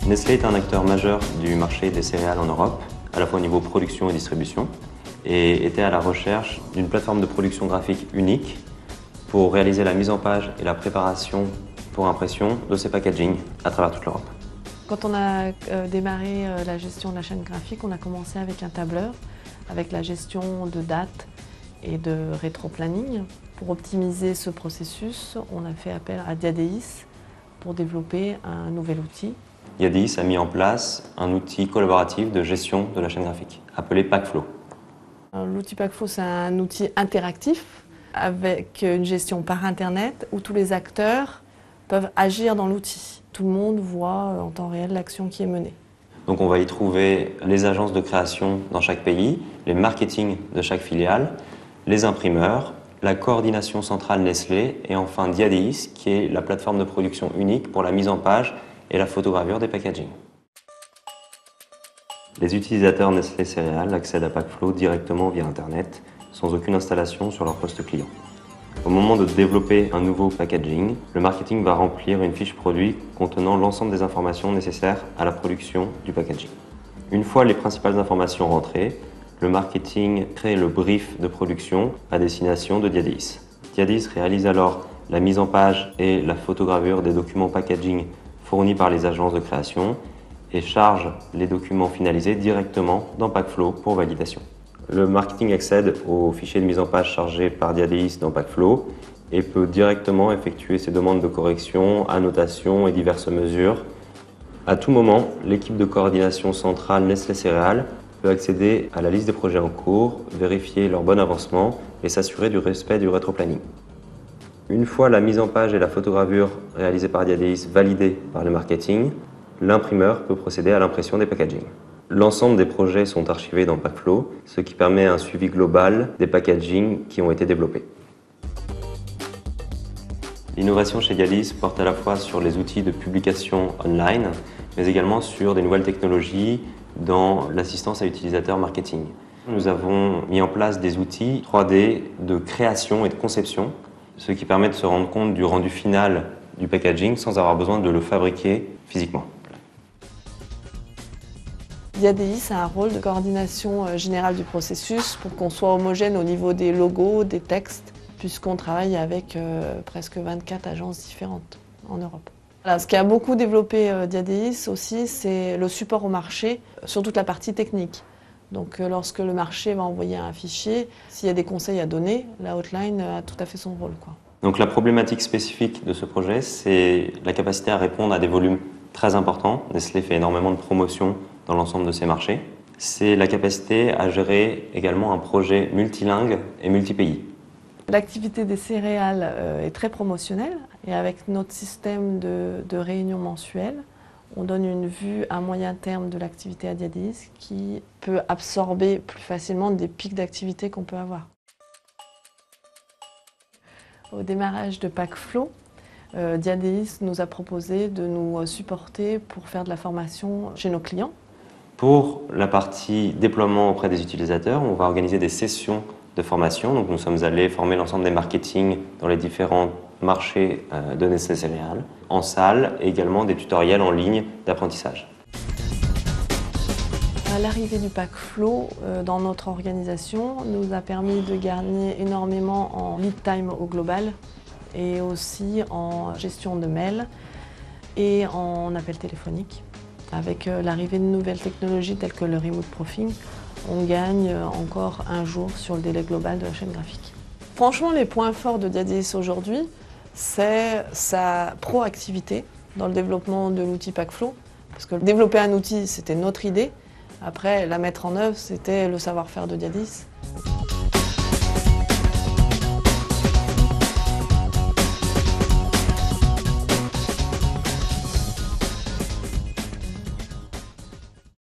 Nestlé est un acteur majeur du marché des céréales en Europe, à la fois au niveau production et distribution, et était à la recherche d'une plateforme de production graphique unique pour réaliser la mise en page et la préparation pour impression de ces packagings à travers toute l'Europe. Quand on a démarré la gestion de la chaîne graphique, on a commencé avec un tableur, avec la gestion de dates et de rétro-planning. Pour optimiser ce processus, on a fait appel à Diadeis pour développer un nouvel outil. Diadeis a mis en place un outil collaboratif de gestion de la chaîne graphique, appelé Packflow. L'outil Packflow, c'est un outil interactif avec une gestion par Internet où tous les acteurs peuvent agir dans l'outil. Tout le monde voit en temps réel l'action qui est menée. Donc on va y trouver les agences de création dans chaque pays, les marketing de chaque filiale, les imprimeurs, la coordination centrale Nestlé et enfin Diadeis qui est la plateforme de production unique pour la mise en page et la photogravure des packagings. Les utilisateurs Nestlé Céréales accèdent à Packflow directement via Internet, sans aucune installation sur leur poste client. Au moment de développer un nouveau packaging, le marketing va remplir une fiche produit contenant l'ensemble des informations nécessaires à la production du packaging. Une fois les principales informations rentrées, le marketing crée le brief de production à destination de Diadeis. Diadeis réalise alors la mise en page et la photogravure des documents packaging fournis par les agences de création et charge les documents finalisés directement dans Packflow pour validation. Le marketing accède aux fichiers de mise en page chargés par Diadeis dans Packflow et peut directement effectuer ses demandes de correction, annotation et diverses mesures. À tout moment, l'équipe de coordination centrale Nestlé Céréales peut accéder à la liste des projets en cours, vérifier leur bon avancement et s'assurer du respect du rétroplanning. Une fois la mise en page et la photogravure réalisées par Diadeis validées par le marketing, l'imprimeur peut procéder à l'impression des packagings. L'ensemble des projets sont archivés dans Packflow, ce qui permet un suivi global des packagings qui ont été développés. L'innovation chez Diadeis porte à la fois sur les outils de publication online, mais également sur des nouvelles technologies dans l'assistance à utilisateurs marketing. Nous avons mis en place des outils 3D de création et de conception, ce qui permet de se rendre compte du rendu final du packaging sans avoir besoin de le fabriquer physiquement. Diadeis a un rôle de coordination générale du processus pour qu'on soit homogène au niveau des logos, des textes, puisqu'on travaille avec presque 24 agences différentes en Europe. Voilà, ce qui a beaucoup développé Diadeis aussi, c'est le support au marché sur toute la partie technique. Donc lorsque le marché va envoyer un fichier, s'il y a des conseils à donner, la hotline a tout à fait son rôle, quoi. Donc la problématique spécifique de ce projet, c'est la capacité à répondre à des volumes très importants. Nestlé fait énormément de promotions dans l'ensemble de ses marchés. C'est la capacité à gérer également un projet multilingue et multipays. L'activité des céréales est très promotionnelle et avec notre système de réunion mensuelle, on donne une vue à moyen terme de l'activité à Diadeis qui peut absorber plus facilement des pics d'activité qu'on peut avoir. Au démarrage de Packflow, Diadeis nous a proposé de nous supporter pour faire de la formation chez nos clients. Pour la partie déploiement auprès des utilisateurs, on va organiser des sessions de formation. Donc nous sommes allés former l'ensemble des marketing dans les différents marchés de Nestlé Céréales, en salle et également des tutoriels en ligne d'apprentissage. L'arrivée du Packflow dans notre organisation nous a permis de gagner énormément en lead time au global et aussi en gestion de mails et en appels téléphoniques. Avec l'arrivée de nouvelles technologies telles que le remote proofing, on gagne encore un jour sur le délai global de la chaîne graphique. Franchement, les points forts de Diadeis aujourd'hui, c'est sa proactivité dans le développement de l'outil Packflow. Parce que développer un outil, c'était notre idée. Après, la mettre en œuvre, c'était le savoir-faire de Diadeis.